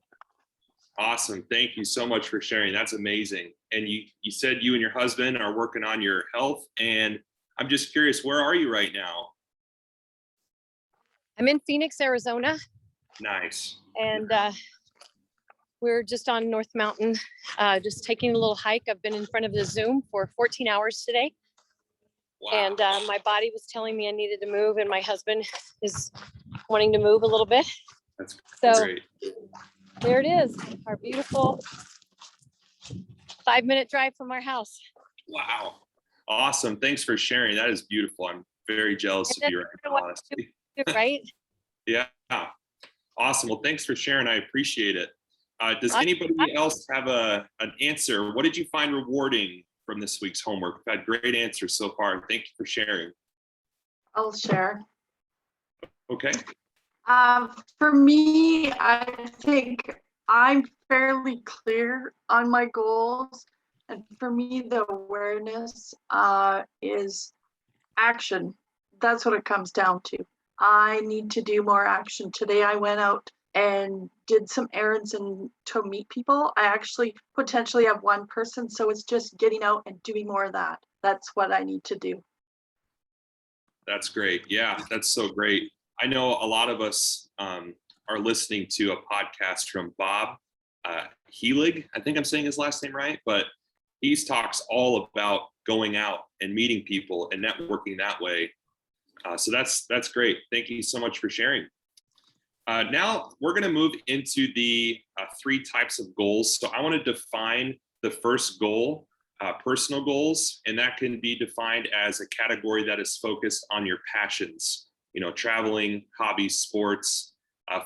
Awesome. Thank you so much for sharing. That's amazing. And you said you and your husband are working on your health, and I'm just curious, where are you right now? I'm in Phoenix, Arizona, Nice. and we're just on North Mountain, just taking a little hike. I've been in front of the Zoom for 14 hours today. Wow. And my body was telling me I needed to move, and my husband is wanting to move a little bit. That's So great. there it is, our beautiful 5-minute drive from our house. Wow. Awesome. Thanks for sharing. That is beautiful. I'm very jealous of you right now, honestly. Right? Yeah. Awesome. Well, thanks for sharing. I appreciate it. Does anybody else have an answer? What did you find rewarding from this week's homework? We've had great answers so far. Thank you for sharing. I'll share. Okay. For me, I think I'm fairly clear on my goals. And for me, the awareness is action. That's what it comes down to. I need to do more action. Today, I went out and did some errands and to meet people. I actually potentially have one person. So it's just getting out and doing more of that. That's what I need to do. That's great. Yeah, that's so great. I know a lot of us are listening to a podcast from Bob Helig. I think I'm saying his last name right, but he talks all about going out and meeting people and networking that way. So that's great. Thank you so much for sharing. Now we're going to move into the 3 types of goals. So I want to define the first goal, personal goals, and that can be defined as a category that is focused on your passions. Traveling, hobbies, sports.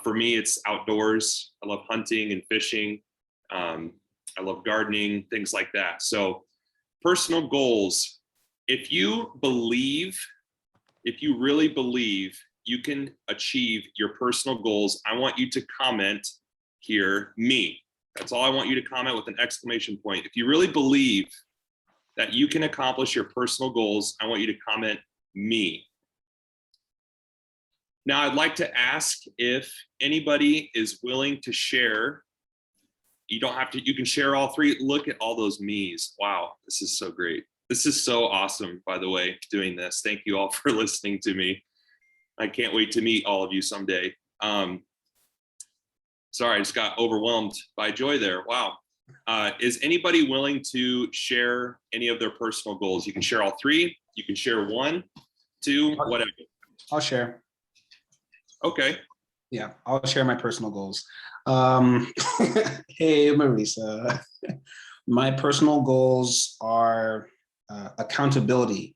For me, it's outdoors. I love hunting and fishing. I love gardening, things like that. So personal goals, if you really believe you can achieve your personal goals, I want you to comment here, me. That's all I want you to comment with an exclamation point. If you really believe that you can accomplish your personal goals, I want you to comment me. Now, I'd like to ask if anybody is willing to share. You don't have to, you can share all 3. Look at all those me's. Wow, this is so great. This is so awesome, by the way, doing this. Thank you all for listening to me. I can't wait to meet all of you someday. Sorry, I just got overwhelmed by joy there. Wow. Is anybody willing to share any of their personal goals? You can share all 3. You can share 1, 2, whatever. I'll share. Okay. Yeah, I'll share my personal goals. Hey, Marisa. My personal goals are accountability.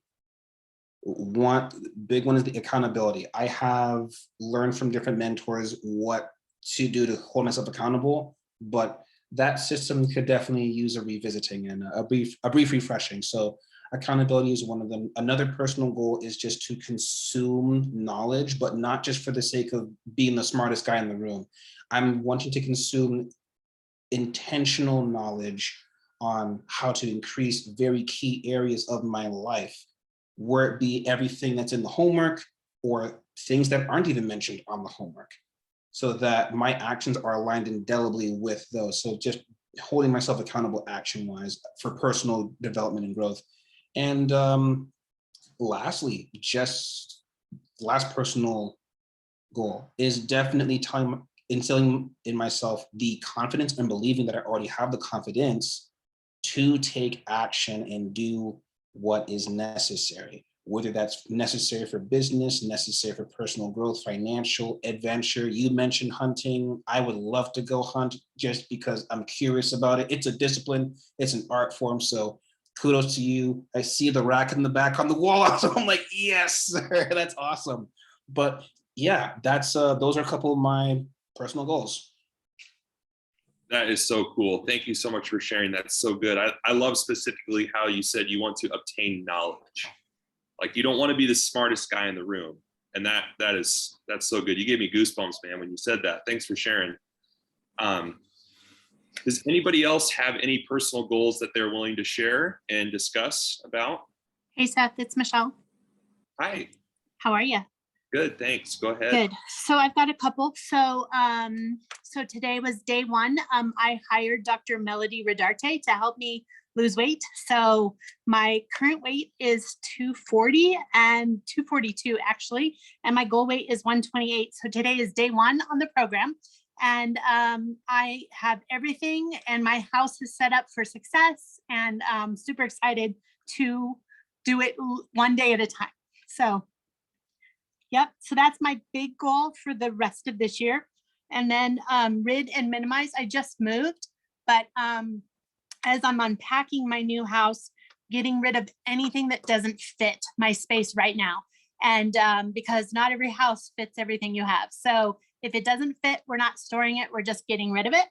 One big one is the accountability. I have learned from different mentors what to do to hold myself accountable, but that system could definitely use a revisiting and a brief refreshing. So accountability is one of them. Another personal goal is just to consume knowledge, but not just for the sake of being the smartest guy in the room. I'm wanting to consume intentional knowledge on how to increase very key areas of my life, where it be everything that's in the homework or things that aren't even mentioned on the homework, so that my actions are aligned indelibly with those. So just holding myself accountable action-wise for personal development and growth. And lastly, just last personal goal is definitely instilling in myself the confidence and believing that I already have the confidence to take action and do what is necessary, whether that's necessary for business, necessary for personal growth, financial, adventure. You mentioned hunting. I would love to go hunt just because I'm curious about it. It's a discipline, it's an art form. So kudos to you. I see the rack in the back on the wall. So I'm like, yes, that's awesome. But yeah, that's those are a couple of my personal goals. That is so cool. Thank you so much for sharing. That's so good. I love specifically how you said you want to obtain knowledge. Like, you don't want to be the smartest guy in the room. And that's so good. You gave me goosebumps, man, when you said that. Thanks for sharing. Does anybody else have any personal goals that they're willing to share and discuss about? Hey, Seth, it's Michelle. Hi. How are you? Good, thanks. Go ahead. Good. So I've got a couple. So today was day one. I hired Dr. Melody Rodarte to help me lose weight. So my current weight is 240 and 242 actually, and my goal weight is 128. So today is day one on the program. And I have everything, and my house is set up for success, and I'm super excited to do it one day at a time. So yep, so that's my big goal for the rest of this year. And then rid and minimize, I just moved, but as I'm unpacking my new house, getting rid of anything that doesn't fit my space right now. And because not every house fits everything you have. So if it doesn't fit, we're not storing it, we're just getting rid of it.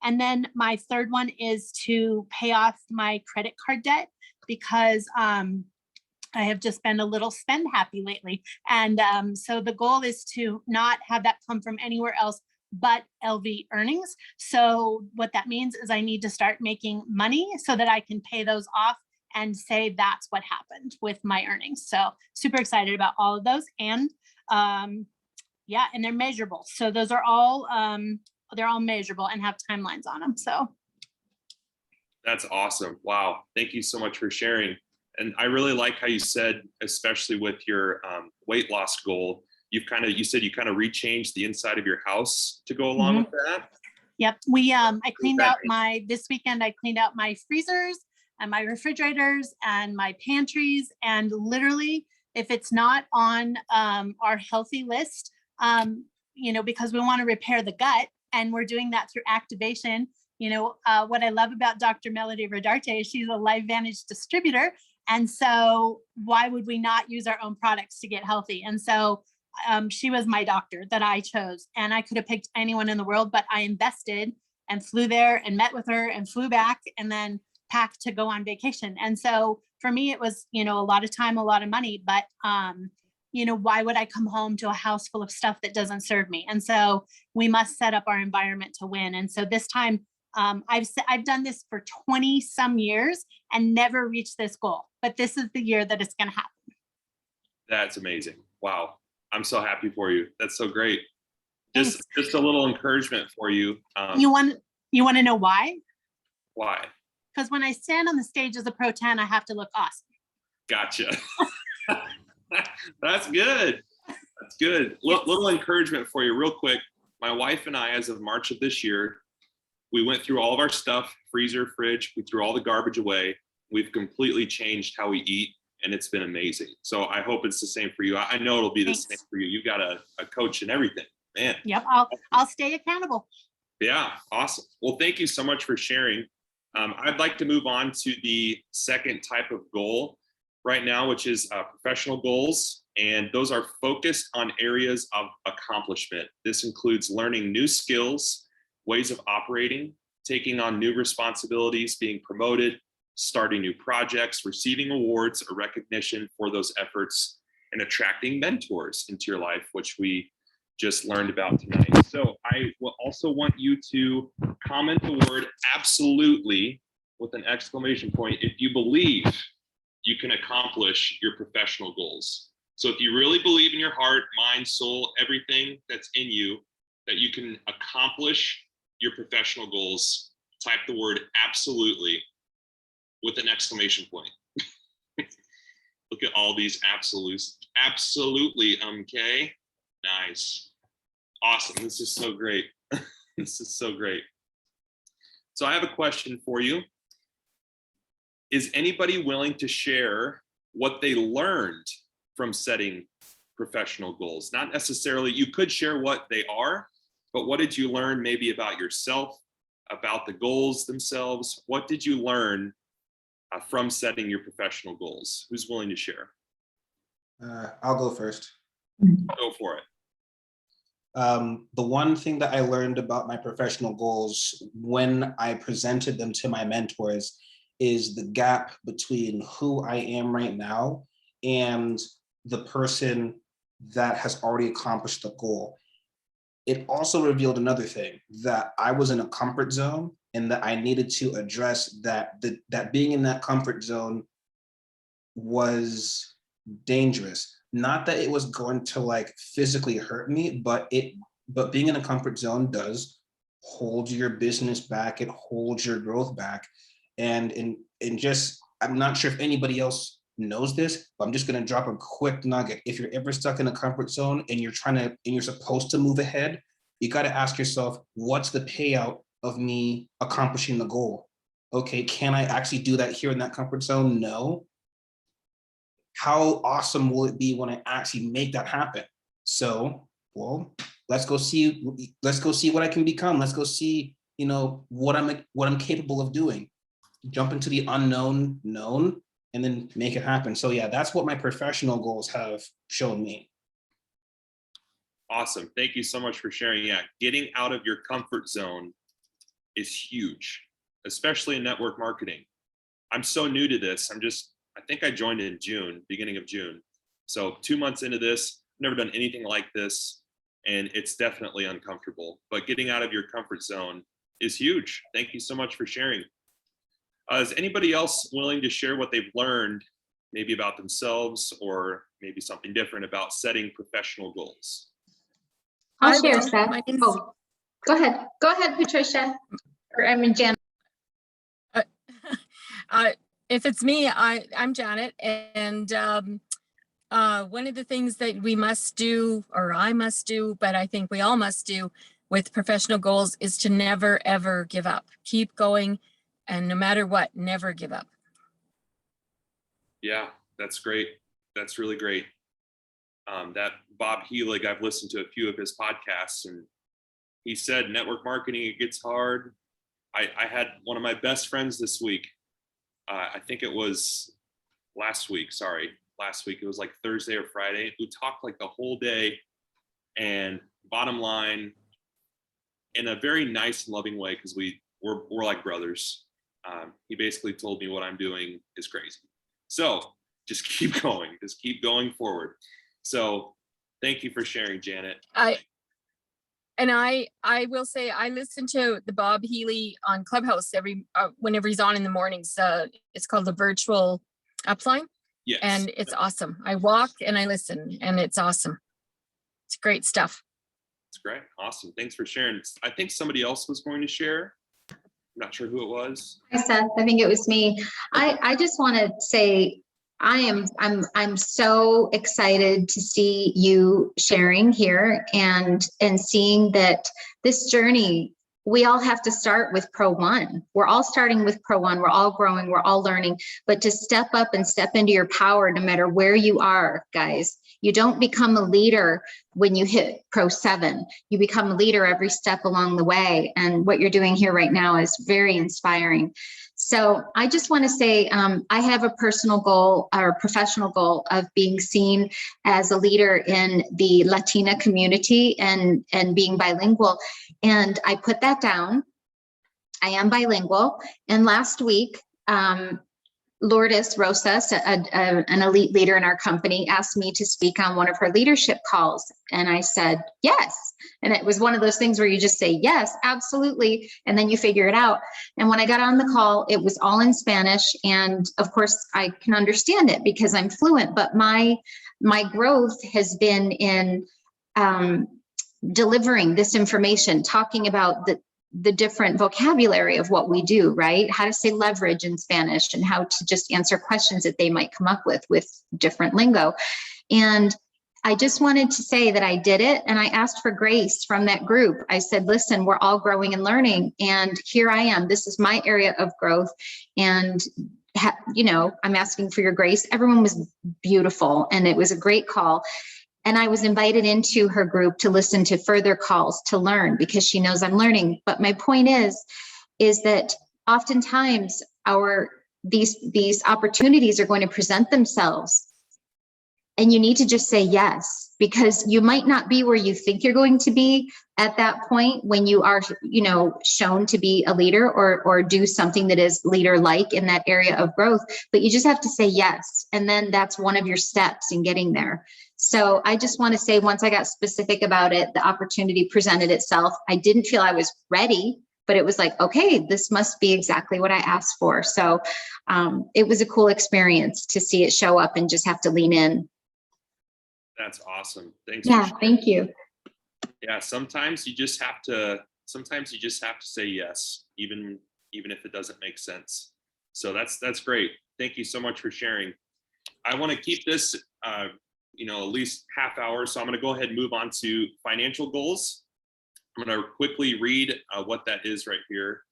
And then my third one is to pay off my credit card debt, because I have just been a little spend happy lately. And so the goal is to not have that come from anywhere else but LV earnings. So what that means is I need to start making money so that I can pay those off and say that's what happened with my earnings. So super excited about all of those. And yeah, and they're measurable. So those are all, they're all measurable and have timelines on them. So. That's awesome. Wow. Thank you so much for sharing. And I really like how you said, especially with your weight loss goal, you said you kind of rechanged the inside of your house to go along with that. Yep. I cleaned out this weekend, I cleaned out my freezers and my refrigerators and my pantries. And literally, if it's not on our healthy list, because we want to repair the gut, and we're doing that through activation. What I love about Dr. Melody Rodarte is she's a Lifevantage distributor. And so why would we not use our own products to get healthy? And so she was my doctor that I chose, and I could have picked anyone in the world, but I invested and flew there and met with her and flew back and then packed to go on vacation. And so for me, it was, a lot of time, a lot of money, but why would I come home to a house full of stuff that doesn't serve me? And so we must set up our environment to win. And so this time, I've done this for 20 some years and never reached this goal, but this is the year that it's going to happen. That's amazing. Wow. I'm so happy for you. That's so great. Just a little encouragement for you. You want to know why? Why? Because when I stand on the stage as a Pro 10, I have to look awesome. Gotcha. That's good. That's good. Little encouragement for you real quick. My wife and I, as of March of this year, we went through all of our stuff, freezer, fridge, we threw all the garbage away. We've completely changed how we eat, and it's been amazing. So I hope it's the same for you. I know it'll be the same for you. You've got a coach and everything, man. Yep, I'll stay accountable. Yeah, awesome. Well, thank you so much for sharing. I'd like to move on to the second type of goal right now, which is professional goals. And those are focused on areas of accomplishment. This includes learning new skills, ways of operating, taking on new responsibilities, being promoted, starting new projects, receiving awards or recognition for those efforts, and attracting mentors into your life, which we just learned about tonight. So I will also want you to comment the word absolutely with an exclamation point if you believe you can accomplish your professional goals. So if you really believe in your heart, mind, soul, everything that's in you, that you can accomplish your professional goals, type the word absolutely with an exclamation point. Look at all these absolutes. Absolutely, okay? Nice. Awesome. This is so great. This is so great. So I have a question for you. Is anybody willing to share what they learned from setting professional goals? Not necessarily, you could share what they are, but what did you learn maybe about yourself, about the goals themselves? What did you learn from setting your professional goals? Who's willing to share? I'll go first. Go for it. The one thing that I learned about my professional goals when I presented them to my mentors is the gap between who I am right now and the person that has already accomplished the goal. It also revealed another thing, that I was in a comfort zone and that I needed to address that being in that comfort zone was dangerous. not that it was going to like physically hurt me, but being in a comfort zone does hold your business back. It holds your growth back. And just, I'm not sure if anybody else knows this, but I'm just going to drop a quick nugget. If you're ever stuck in a comfort zone and you're supposed to move ahead, you got to ask yourself, what's the payout of me accomplishing the goal? Okay, can I actually do that here in that comfort zone? No. How awesome will it be when I actually make that happen? So, well, let's go see what I can become. Let's go see, what I'm capable of doing. Jump into the unknown known, and then make it happen. So yeah, that's what my professional goals have shown me. Awesome. Thank you so much for sharing. Yeah, getting out of your comfort zone is huge, especially in network marketing. I'm so new to this. I think I joined in June, beginning of June. So 2 months into this, never done anything like this, and it's definitely uncomfortable. But getting out of your comfort zone is huge. Thank you so much for sharing. Is anybody else willing to share what they've learned, maybe about themselves or maybe something different about setting professional goals? I'll share, Seth. Oh, go ahead. Go ahead, Patricia. Or I mean, Janet. If it's me, I'm Janet. And one of the things that we must do, or I must do, but I think we all must do with professional goals is to never, ever give up. Keep going. And no matter what, never give up. Yeah, that's great. That's really great. That Bob Helig, I've listened to a few of his podcasts, and he said network marketing, it gets hard. I had one of my best friends this week. I think it was last week. It was like Thursday or Friday. We talked like the whole day, and bottom line, in a very nice, loving way, because we're like brothers. He basically told me what I'm doing is crazy. So just keep going, forward. So thank you for sharing, Janet. I will say, I listen to the Bob Healy on Clubhouse whenever he's on in the mornings. It's called the Virtual Upline. Yes. And it's awesome. I walk and I listen, and it's awesome. It's great stuff. It's great. Awesome. Thanks for sharing. I think somebody else was going to share. I'm not sure who it was. Hi, Seth. I think it was me. I just want to say I'm so excited to see you sharing here and seeing that this journey, we all have to start with Pro 1. We're all starting with Pro 1. We're all growing. We're all learning. But to step up and step into your power, no matter where you are, guys, you don't become a leader when you hit Pro 7. You become a leader every step along the way. And what you're doing here right now is very inspiring. So I just want to say I have a personal goal or a professional goal of being seen as a leader in the Latina community and being bilingual. And I put that down. I am bilingual. And last week, Lourdes Rosas, an elite leader in our company, asked me to speak on one of her leadership calls. And I said, yes. And it was one of those things where you just say, yes, absolutely. And then you figure it out. And when I got on the call, it was all in Spanish. And of course, I can understand it because I'm fluent. But my growth has been in delivering this information, talking about the different vocabulary of what we do, right? How to say leverage in Spanish and how to just answer questions that they might come up with different lingo. And I just wanted to say that I did it, and I asked for grace from that group. I said, listen, we're all growing and learning, and here I am. This is my area of growth, and I'm asking for your grace. Everyone was beautiful, and it was a great call. And I was invited into her group to listen to further calls to learn because she knows I'm learning. But my point is that oftentimes these opportunities are going to present themselves. And you need to just say yes, because you might not be where you think you're going to be at that point when you are, shown to be a leader or do something that is leader-like in that area of growth. But you just have to say yes. And then that's one of your steps in getting there. So I just want to say, once I got specific about it, the opportunity presented itself. I didn't feel I was ready, but it was like, okay, this must be exactly what I asked for. So it was a cool experience to see it show up and just have to lean in. That's awesome. Thanks. Yeah, for thank you. Yeah, sometimes you just have to say yes, even if it doesn't make sense. So that's great. Thank you so much for sharing. I want to keep this at least half hour, so I'm going to go ahead and move on to financial goals. I'm going to quickly read what that is right here.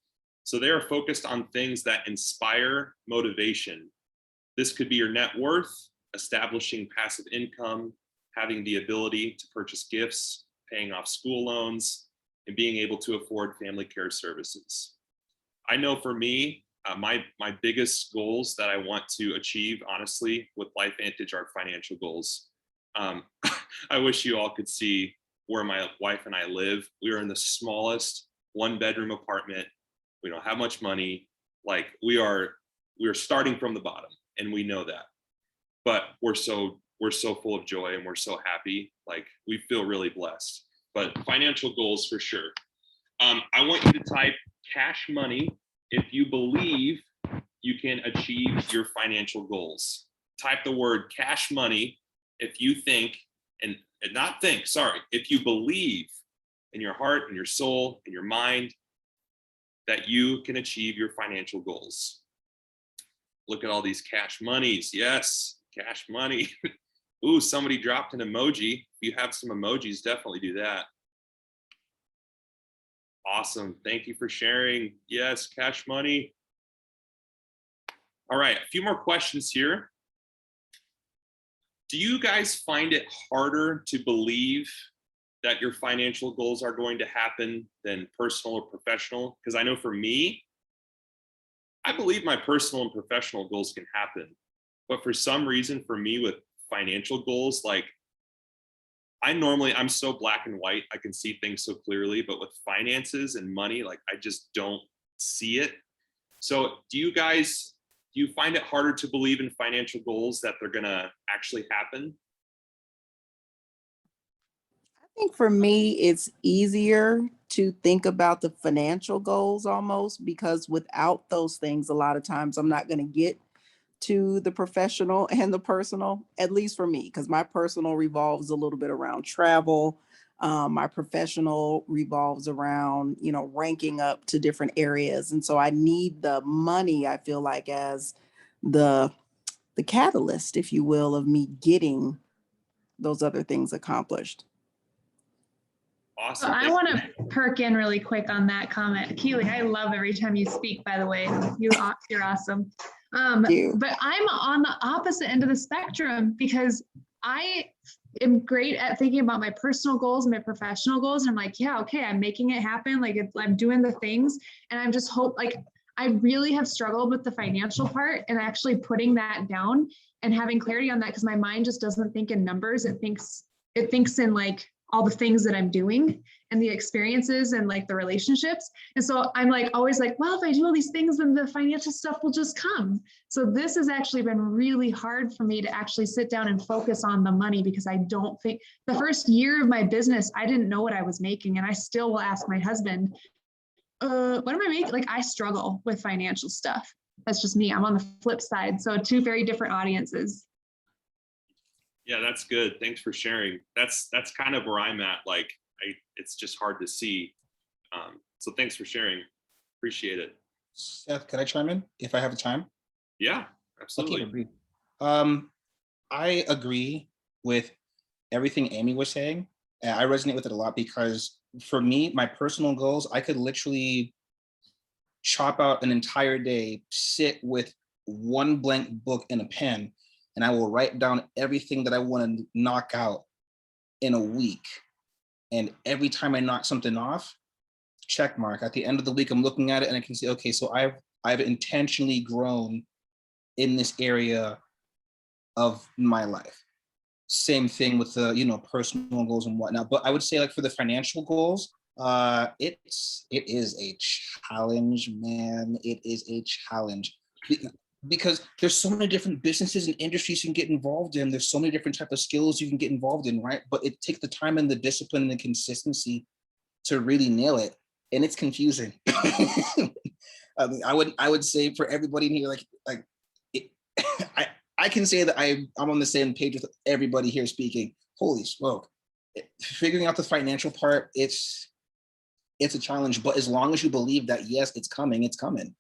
So they are focused on things that inspire motivation. This could be your net worth, establishing passive income, having the ability to purchase gifts, paying off school loans, and being able to afford family care services. I know for me, my biggest goals that I want to achieve, honestly, with Lifevantage are financial goals. I wish you all could see where my wife and I live. We are in the smallest 1-bedroom apartment. We don't have much money. Like we are starting from the bottom, and we know that. But we're so full of joy, and we're so happy. Like we feel really blessed. But financial goals for sure. I want you to type cash money if you believe you can achieve your financial goals. Type the word cash money if you think, and not think, sorry, if you believe in your heart and your soul and your mind that you can achieve your financial goals. Look at all these cash monies. Yes, cash money. Ooh, somebody dropped an emoji. If you have some emojis, definitely do that. Awesome. Thank you for sharing. Yes, cash money. All right, a few more questions here. Do you guys find it harder to believe that your financial goals are going to happen than personal or professional? Because I know for me, I believe my personal and professional goals can happen. But for some reason, for me with financial goals, like I'm so black and white, I can see things so clearly, but with finances and money, like I just don't see it. So do you find it harder to believe in financial goals that they're gonna actually happen? I think for me, it's easier to think about the financial goals almost, because without those things, a lot of times I'm not gonna get to the professional and the personal, at least for me, because my personal revolves a little bit around travel. My professional revolves around, ranking up to different areas. And so I need the money, I feel like, as the catalyst, if you will, of me getting those other things accomplished. Awesome. I want to perk in really quick on that comment. Keely, I love every time you speak, by the way. You're awesome. But I'm on the opposite end of the spectrum because I am great at thinking about my personal goals and my professional goals. And I'm like, yeah, okay, I'm making it happen. Like I'm doing the things, and I'm just I really have struggled with the financial part and actually putting that down and having clarity on that, because my mind just doesn't think in numbers. It thinks in like all the things that I'm doing and the experiences and like the relationships. And so I'm like, always like, well, if I do all these things, then the financial stuff will just come. So this has actually been really hard for me to actually sit down and focus on the money, because I don't think the first year of my business, I didn't know what I was making. And I still will ask my husband, what am I making? Like I struggle with financial stuff. That's just me. I'm on the flip side. So two very different audiences. Yeah, that's good. Thanks for sharing. That's kind of where I'm at. Like, it's just hard to see. So thanks for sharing. Appreciate it. Seth, can I chime in if I have the time? Yeah, absolutely. Okay, I agree with everything Amy was saying. And I resonate with it a lot, because for me, my personal goals, I could literally chop out an entire day, sit with one blank book and a pen, and I will write down everything that I want to knock out in a week. And every time I knock something off, check mark. At the end of the week, I'm looking at it and I can say, okay, so I've intentionally grown in this area of my life. Same thing with the personal goals and whatnot. But I would say, like, for the financial goals, it is a challenge, man. It is a challenge. Because there's so many different businesses and industries you can get involved in. There's so many different types of skills you can get involved in, right? But it takes the time and the discipline and the consistency to really nail it. And it's confusing. I would say for everybody in here, I can say that I'm on the same page with everybody here speaking holy smoke. Figuring out the financial part, it's a challenge, but as long as you believe that, yes, it's coming, it's coming.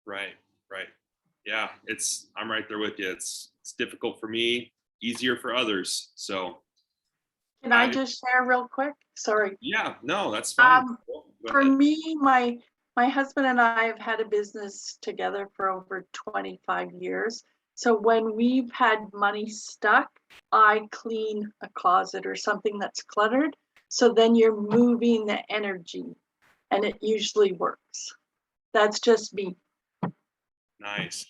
Right. Yeah, I'm right there with you. It's difficult for me, easier for others. So Can I just share real quick? Sorry. yeah, no, that's fine. Go For ahead. me, my husband and I have had a business together for over 25 years. So when we've had money stuck, I clean a closet or something that's cluttered. So then you're moving the energy, and it usually works. That's just me. Nice.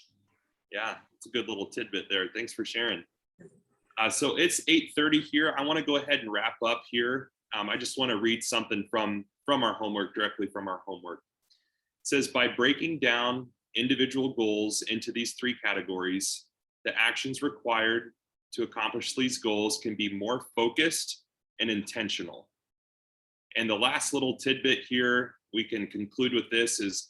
Yeah, it's a good little tidbit there. Thanks for sharing. So it's 8:30 here. I want to go ahead and wrap up here. I just want to read something from our homework, directly from our homework. It says, by breaking down individual goals into these 3 categories, the actions required to accomplish these goals can be more focused and intentional. And the last little tidbit here, we can conclude with this, is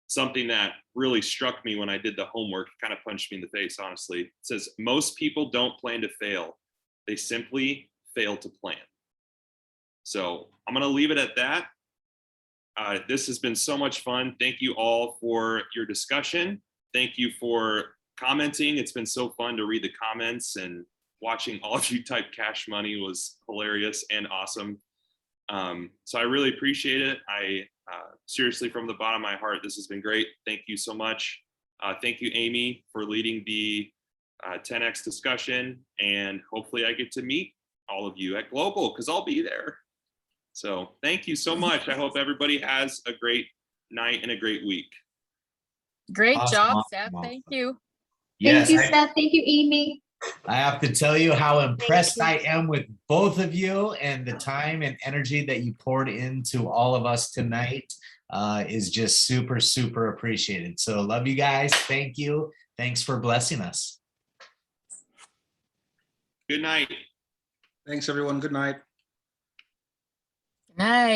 something that really struck me when I did the homework. It kind of punched me in the face, honestly. It says, most people don't plan to fail. They simply fail to plan. So I'm going to leave it at that. This has been so much fun. Thank you all for your discussion. Thank you for commenting. It's been so fun to read the comments, and watching all of you type cash money was hilarious and awesome. So I really appreciate it. Seriously, from the bottom of my heart, this has been great. Thank you so much. Thank you, Amy, for leading the 10X discussion. And hopefully I get to meet all of you at Global, because I'll be there. So thank you so much. I hope everybody has a great night and a great week. Great Awesome, job, awesome, Seth. awesome. Thank you. Thank Yes, you, Seth. Thank you, Amy. I have to tell you how impressed you. I am with both of you, and the time and energy that you poured into all of us tonight is just super, super appreciated. So love you guys. Thank you. Thanks for blessing us. Good night. Thanks, everyone. Good night. Nice.